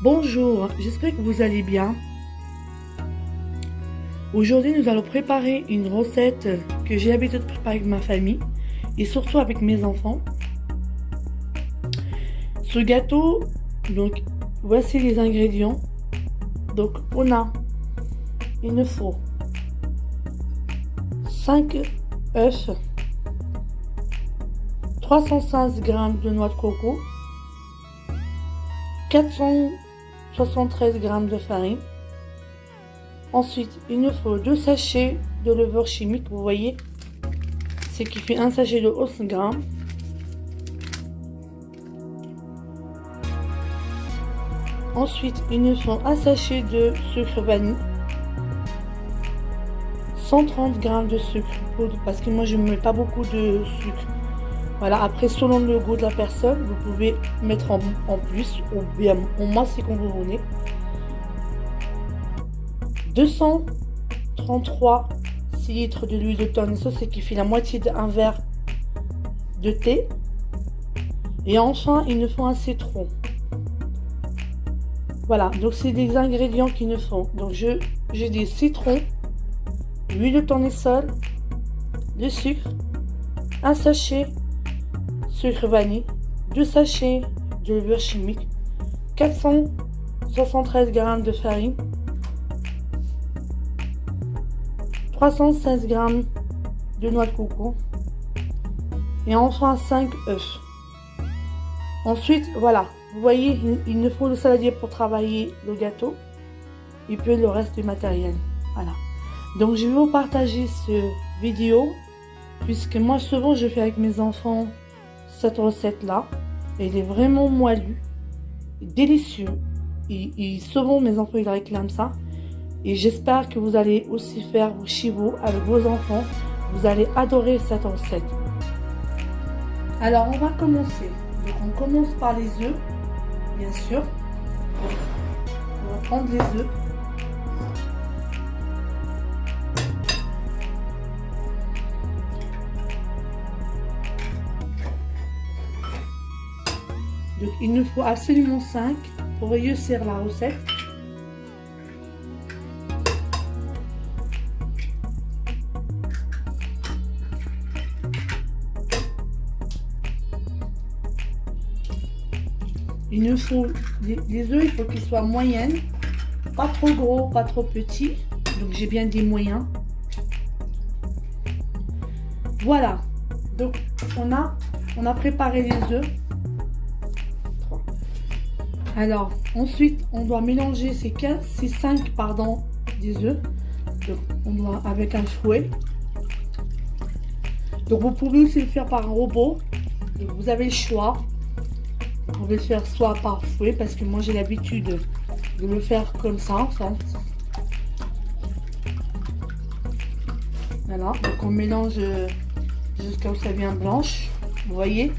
Bonjour, j'espère que vous allez bien. Aujourd'hui, nous allons préparer une recette que j'ai l'habitude de préparer avec ma famille et surtout avec mes enfants. Ce gâteau, donc voici les ingrédients. Donc il nous faut 5 œufs, 316 g de noix de coco, 473 g de farine. Ensuite, il nous faut 2 sachets de levure chimique, vous voyez, ce qui fait un sachet de 11 g. Ensuite, il nous faut un sachet de sucre vanille, 130 g de sucre poudre, parce que moi je ne mets pas beaucoup de sucre. Voilà, après selon le goût de la personne, vous pouvez mettre en plus ou bien en moins si comme vous voulez. 233 litres de l'huile de tournesol, ce qui fait la moitié d'un verre de thé. Et enfin, il nous faut un citron. Voilà, donc c'est des ingrédients qu'il nous faut. Donc j'ai des citrons, l'huile de tournesol, le sucre, un sachet sucre vanille, 2 sachets de levure chimique, 473 g de farine, 316 g de noix de coco et enfin 5 œufs. Ensuite, voilà, vous voyez, il nous faut le saladier pour travailler le gâteau et puis le reste du matériel. Voilà. Donc je vais vous partager cette vidéo puisque moi souvent je fais avec mes enfants cette recette là. Elle est vraiment moellue, délicieux et souvent mes enfants ils réclament ça. Et j'espère que vous allez aussi faire chez vous avec vos enfants. Vous allez adorer cette recette. Alors on va commencer. Donc on commence par les œufs, bien sûr. Donc, on va prendre les œufs. Donc il nous faut absolument 5 pour réussir la recette. Il nous faut les œufs, il faut qu'ils soient moyennes, pas trop gros, pas trop petits. Donc j'ai bien des moyens. Voilà. Donc on a préparé les œufs. Alors ensuite on doit mélanger ces 5 des œufs. Donc on doit avec un fouet. Donc vous pouvez aussi le faire par un robot. Donc, vous avez le choix. Vous pouvez le faire soit par fouet, parce que moi j'ai l'habitude de le faire comme ça en fait. Voilà, donc on mélange jusqu'à où ça devient blanche, vous voyez.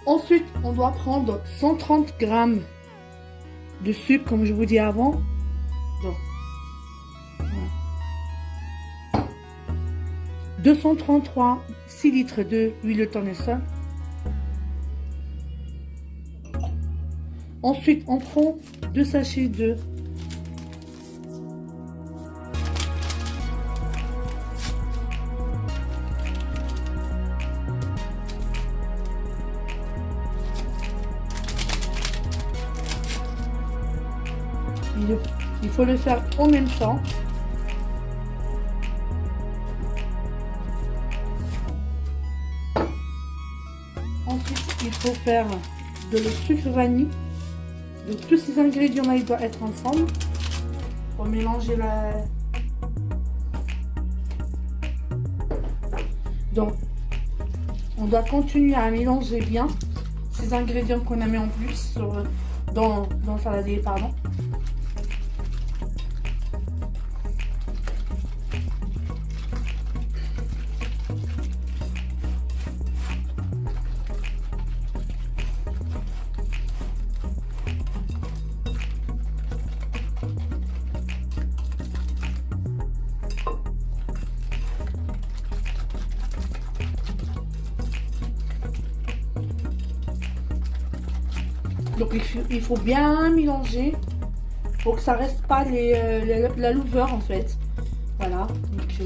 Ensuite, on doit prendre 130 g de sucre, comme je vous dis avant. Donc, 233 litres de huile de tournesol. Ensuite, on prend 2 sachets de il faut le faire en même temps. Ensuite, il faut faire de le sucre vanille. Donc tous ces ingrédients là, ils doivent être ensemble pour mélanger la. Donc, on doit continuer à mélanger bien ces ingrédients qu'on a mis en plus dans le saladier, pardon. Donc il faut bien mélanger pour que ça reste pas la louveur en fait. Voilà, donc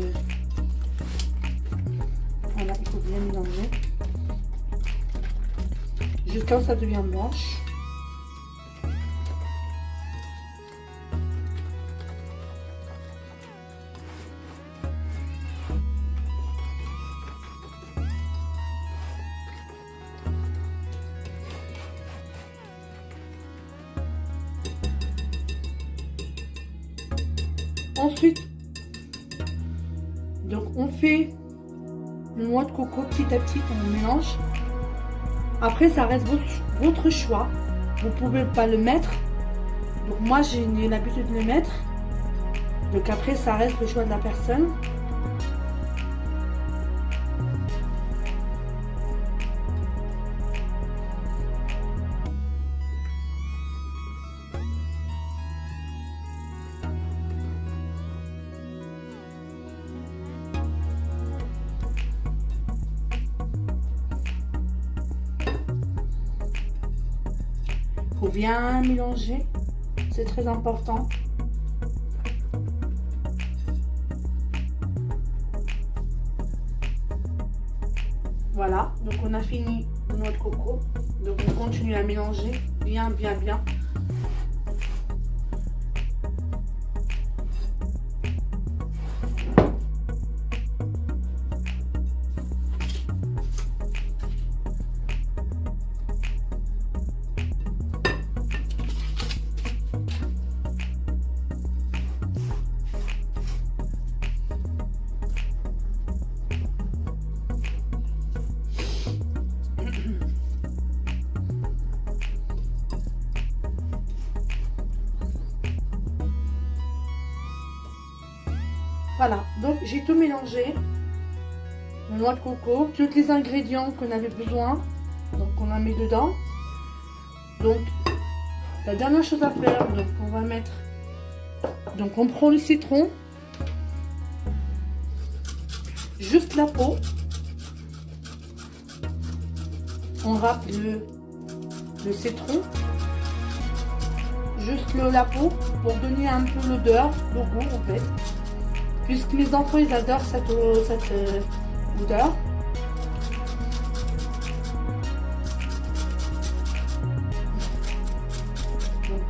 voilà, il faut bien mélanger jusqu'à ce que ça devient blanche. Ensuite, donc on fait le noix de coco petit à petit, on mélange. Après, ça reste votre choix. Vous pouvez pas le mettre. Donc moi, j'ai l'habitude de le mettre. Donc après, ça reste le choix de la personne. Faut bien mélanger, c'est très important. Voilà, donc on a fini notre coco. Donc on continue à mélanger bien. Voilà, donc j'ai tout mélangé. La noix de coco, tous les ingrédients qu'on avait besoin. Donc on a mis dedans. Donc la dernière chose à faire, donc on va mettre. Donc on prend le citron. Juste la peau. On râpe le citron. Juste la peau pour donner un peu l'odeur, le goût en fait. Puisque mes enfants ils adorent cette odeur.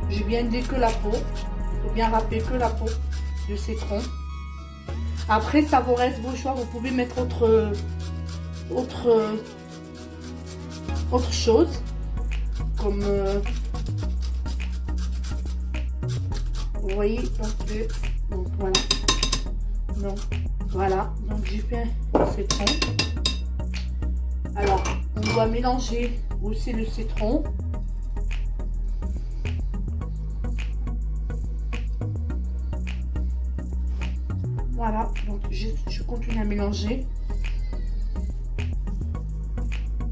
J'ai bien dit que la peau. Il faut bien râper que la peau du citron. Après ça vous reste vos choix. Vous pouvez mettre autre chose. Comme vous voyez, donc voilà. Donc voilà, donc j'ai fait le citron. Alors on doit mélanger aussi le citron. Voilà, donc je continue à mélanger.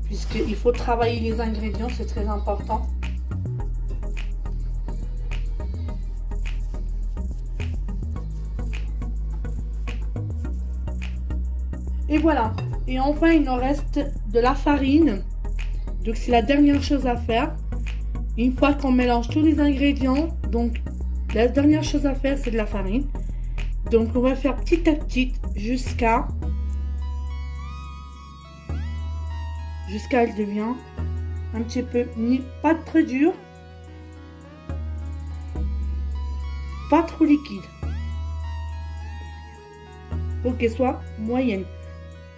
Puisqu'il faut travailler les ingrédients, c'est très important. Et voilà. Et enfin, il nous reste de la farine. Donc, c'est la dernière chose à faire. Une fois qu'on mélange tous les ingrédients, donc, la dernière chose à faire, c'est de la farine. Donc, on va faire petit à petit jusqu'à elle devient un petit peu, pas très dur, pas trop liquide. Faut qu'elle soit moyenne.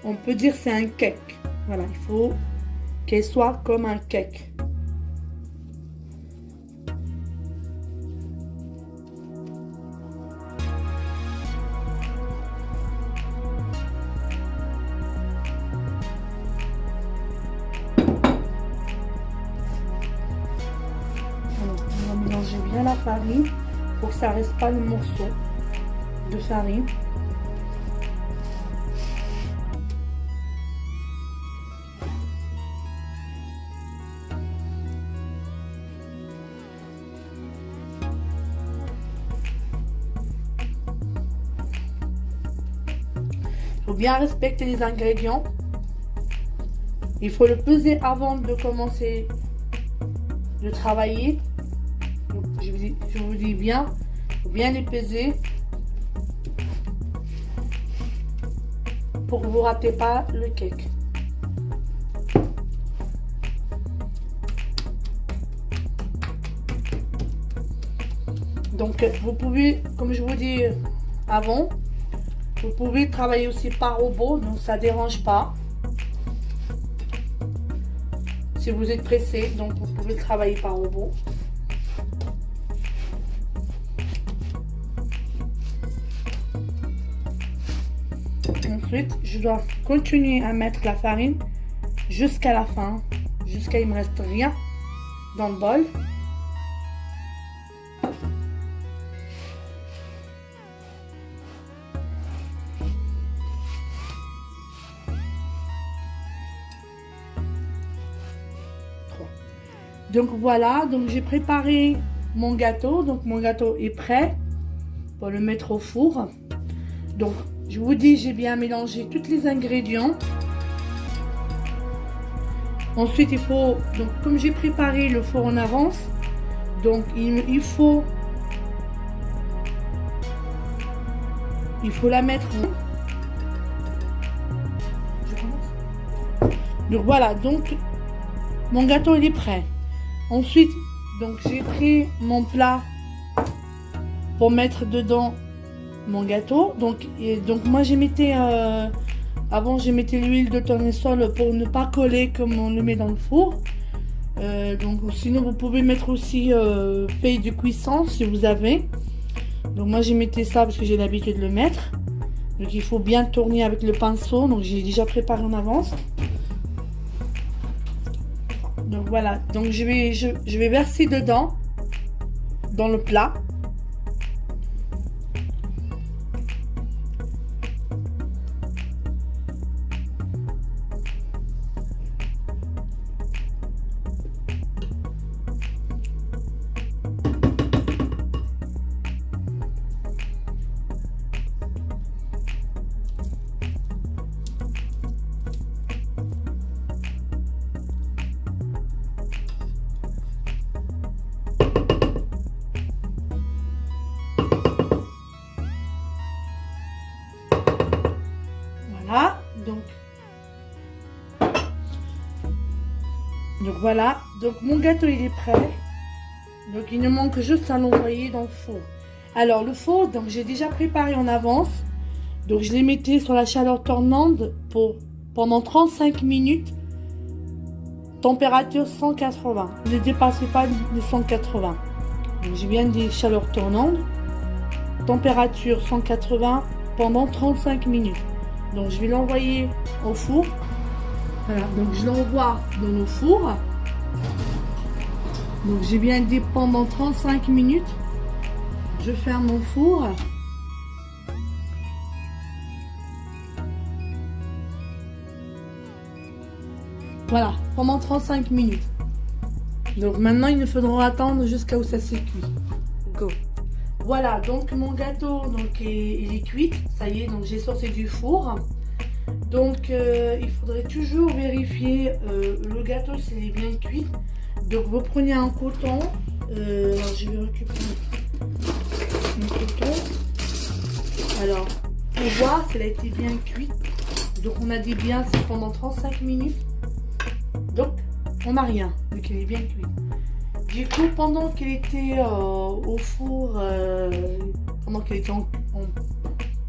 On peut dire c'est un cake. Voilà, il faut qu'elle soit comme un cake. Alors, on va mélanger bien la farine pour que ça reste pas le morceau de farine. Il faut bien respecter les ingrédients. Il faut le peser avant de commencer de travailler. Donc, je vous dis bien, faut bien les peser pour que vous ne ratez pas le cake. Donc vous pouvez, comme je vous dis avant, vous pouvez travailler aussi par robot, donc ça ne dérange pas. Si vous êtes pressé, donc vous pouvez travailler par robot. Ensuite, je dois continuer à mettre la farine jusqu'à la fin, jusqu'à il me reste rien dans le bol. Donc voilà, donc j'ai préparé mon gâteau, donc mon gâteau est prêt pour le mettre au four. Donc je vous dis, j'ai bien mélangé tous les ingrédients. Ensuite il faut, donc comme j'ai préparé le four en avance, donc il faut la mettre en... Je commence. Donc voilà, donc mon gâteau il est prêt. Ensuite, donc j'ai pris mon plat pour mettre dedans mon gâteau. Donc moi j'ai mettais avant j'ai mettais l'huile de tournesol pour ne pas coller comme on le met dans le four. Donc sinon vous pouvez mettre aussi feuille de cuisson si vous avez. Donc moi j'ai mettais ça parce que j'ai l'habitude de le mettre. Donc il faut bien tourner avec le pinceau. Donc j'ai déjà préparé en avance. Donc voilà, donc je vais verser dedans, dans le plat. Voilà, donc voilà, donc mon gâteau il est prêt. Donc il ne manque juste à l'envoyer dans le four. Alors le four, donc j'ai déjà préparé en avance. Donc je les mettais sur la chaleur tournante pendant 35 minutes. Température 180. Ne dépassez pas les 180. Donc j'ai bien des chaleurs tournantes. Température 180 pendant 35 minutes. Donc je vais l'envoyer au four. Voilà, donc je l'envoie dans le four. Donc j'ai bien dit pendant 35 minutes. Je ferme mon four. Voilà, pendant 35 minutes. Donc maintenant il nous faudra attendre jusqu'à où ça s'est cuit. Go. Voilà, donc mon gâteau donc il est cuit, ça y est, donc j'ai sorti du four. Donc il faudrait toujours vérifier le gâteau s'il est bien cuit. Donc vous prenez un coton, alors je vais récupérer un coton. Alors pour voir s'il a été bien cuit. Donc on a dit bien c'est pendant 35 minutes. Donc on n'a rien, donc il est bien cuit. Du coup, pendant qu'il était au four, pendant qu'il était en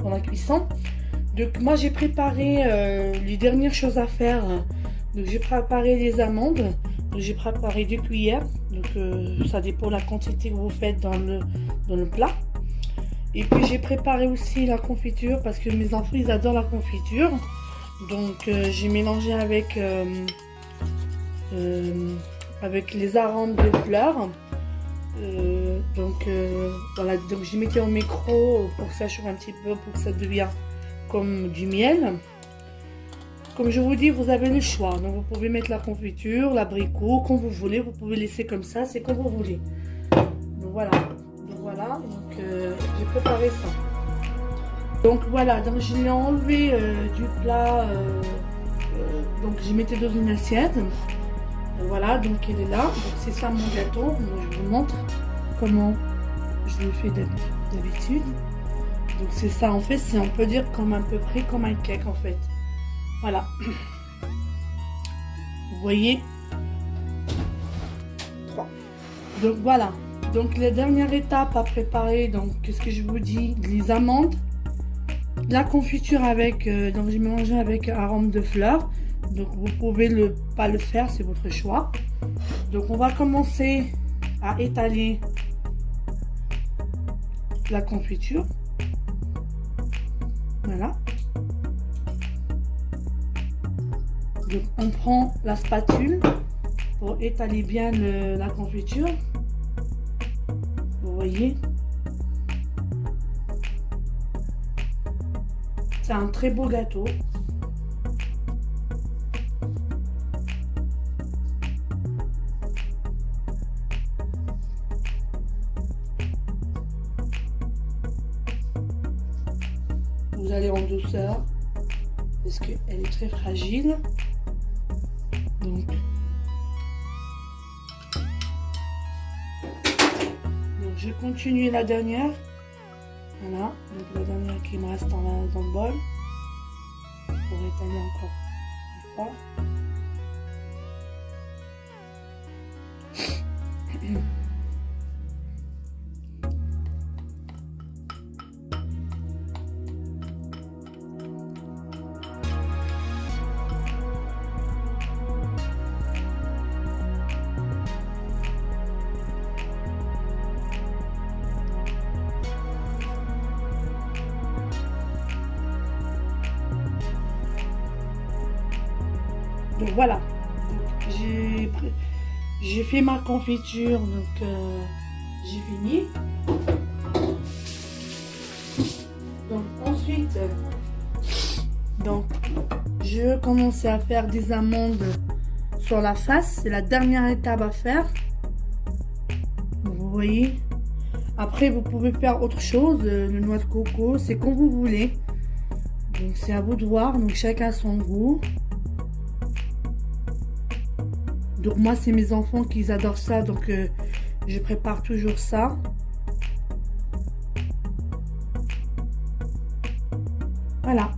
la cuisson, donc moi j'ai préparé les dernières choses à faire. Donc j'ai préparé les amandes, j'ai préparé 2 cuillères. Donc ça dépend de la quantité que vous faites dans le plat. Et puis j'ai préparé aussi la confiture parce que mes enfants ils adorent la confiture. Donc j'ai mélangé avec les arômes de fleurs. Voilà, donc je mettais au micro pour que ça chauffe un petit peu, pour que ça devienne comme du miel. Comme je vous dis, vous avez le choix. Donc vous pouvez mettre la confiture, l'abricot, comme vous voulez. Vous pouvez laisser comme ça, c'est comme vous voulez. Donc voilà. Donc j'ai préparé ça. Donc voilà, donc je l'ai enlevé du plat. Donc je mettais dans une assiette. Voilà, donc il est là. Donc c'est ça mon gâteau. Donc, je vous montre comment je le fais d'habitude. Donc c'est ça, en fait, c'est on peut dire comme à peu près comme un cake en fait. Voilà. Vous voyez. 3. Donc voilà. Donc la dernière étape à préparer, donc qu'est-ce que je vous dis, les amandes, la confiture avec, donc j'ai mélangé avec arôme de fleurs. Donc vous pouvez pas le faire, c'est votre choix. Donc on va commencer à étaler la confiture. Voilà. Donc on prend la spatule pour étaler bien la confiture. Vous voyez. C'est un très beau gâteau. Vous allez en douceur parce qu'elle est très fragile. Donc je continue la dernière. Voilà, donc la dernière qui me reste dans le bol pour étaler encore une fois. Donc voilà, j'ai fait ma confiture, donc j'ai fini. Donc ensuite, donc je vais commencer à faire des amandes sur la face. C'est la dernière étape à faire. Vous voyez. Après vous pouvez faire autre chose, le noix de coco, c'est comme vous voulez. Donc c'est à vous de voir, donc chacun a son goût. Donc moi c'est mes enfants qui adorent ça, donc je prépare toujours ça. Voilà.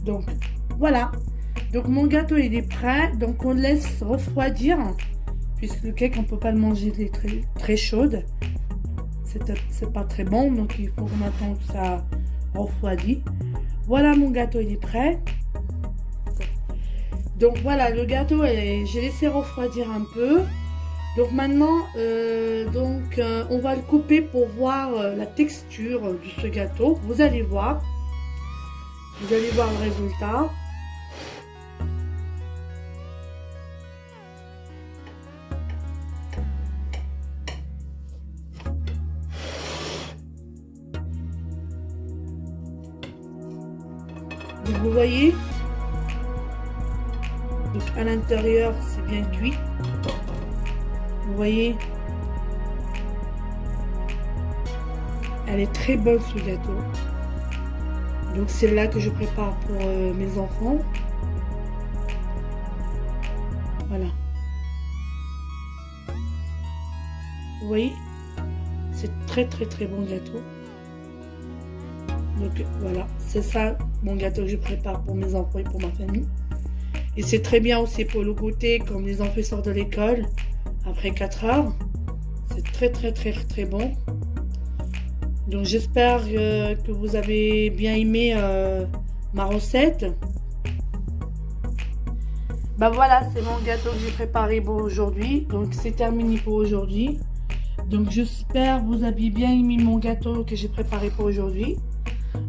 Donc voilà. Donc mon gâteau il est prêt. Donc on le laisse refroidir. Puisque le cake on peut pas le manger très chaude. C'est pas très bon. Donc il faut qu'on attende que ça refroidit. Voilà mon gâteau il est prêt. Donc voilà le gâteau j'ai laissé refroidir un peu. Donc maintenant on va le couper pour voir la texture de ce gâteau. Vous allez voir le résultat. Donc vous voyez, donc à l'intérieur c'est bien cuit. Vous voyez, elle est très bonne ce gâteau. Donc c'est là que je prépare pour mes enfants. Voilà. Vous voyez, c'est très bon gâteau. Donc voilà, c'est ça mon gâteau que je prépare pour mes enfants et pour ma famille. Et c'est très bien aussi pour le goûter quand les enfants sortent de l'école après 4 heures. C'est très bon. Donc j'espère que vous avez bien aimé ma recette. Bah voilà, c'est mon gâteau que j'ai préparé pour aujourd'hui. Donc c'est terminé pour aujourd'hui. Donc j'espère que vous avez bien aimé mon gâteau que j'ai préparé pour aujourd'hui.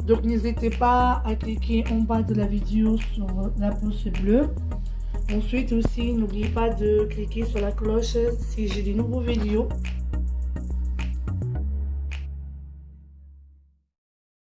Donc n'hésitez pas à cliquer en bas de la vidéo sur la pouce bleue. Ensuite aussi, n'oubliez pas de cliquer sur la cloche si j'ai des nouveaux vidéos.